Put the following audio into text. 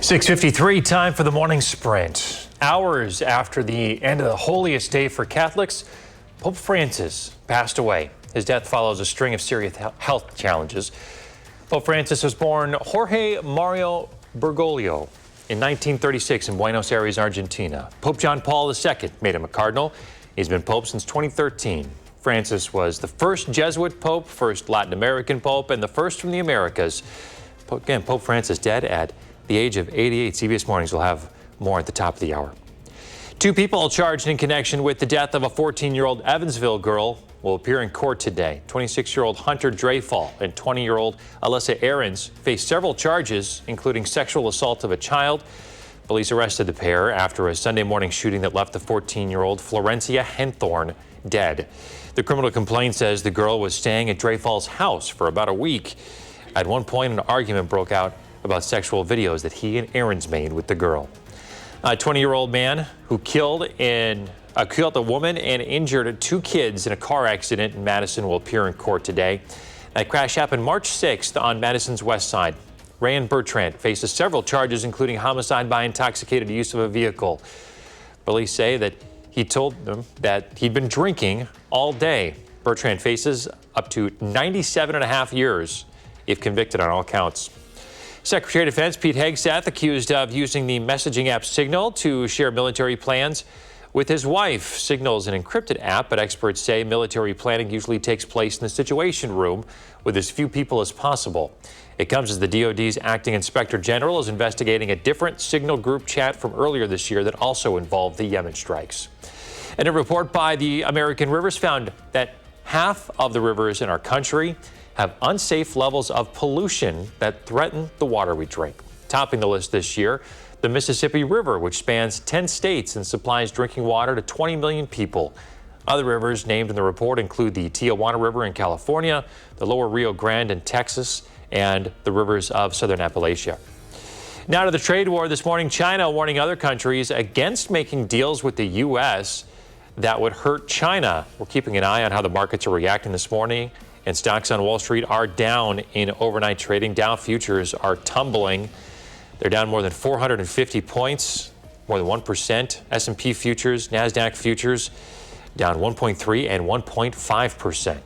6:53, time for the morning sprint. Hours after the end of the holiest day for Catholics, Pope Francis passed away. His death follows a string of serious health challenges. Pope Francis was born Jorge Mario Bergoglio in 1936 in Buenos Aires, Argentina. Pope John Paul II made him a cardinal. He's been pope since 2013. Francis was the first Jesuit pope, first Latin American pope, and the first from the Americas. Again, Pope Francis dead at the age of 88. CBS Mornings will have more at the top of the hour. Two people charged in connection with the death of a 14-year-old Evansville girl will appear in court today. 26-year-old Hunter Dreyfall and 20-year-old Alyssa Ahrens face several charges, including sexual assault of a child. Police arrested the pair after a Sunday morning shooting that left the 14-year-old Florencia Henthorn dead. The criminal complaint says the girl was staying at Dreyfall's house for about a week. At one point, an argument broke out about sexual videos that he and Ahrens made with the girl. A 20-year-old man who killed a woman and injured two kids in a car accident in Madison will appear in court today. That crash happened March 6th on Madison's west side. Rayan Bertrand faces several charges, including homicide by intoxicated use of a vehicle. Police say that he told them that he'd been drinking all day. Bertrand faces up to 97.5 years if convicted on all counts. Secretary of Defense Pete Hegseth accused of using the messaging app Signal to share military plans with his wife. Signal is an encrypted app, but experts say military planning usually takes place in the Situation Room with as few people as possible. It comes as the DoD's acting inspector general is investigating a different Signal group chat from earlier this year that also involved the Yemen strikes. And a report by the American Rivers found that half of the rivers in our country have unsafe levels of pollution that threaten the water we drink. Topping the list this year, the Mississippi River, which spans 10 states and supplies drinking water to 20 million people. Other rivers named in the report include the Tijuana River in California, the lower Rio Grande in Texas, and the rivers of southern Appalachia. Now to the trade war this morning. China warning other countries against making deals with the U.S. that would hurt China. We're keeping an eye on how the markets are reacting this morning. And stocks on Wall Street are down in overnight trading. Dow futures are tumbling. They're down more than 450 points, more than 1%. S&P futures, NASDAQ futures down 1.3 and 1.5%.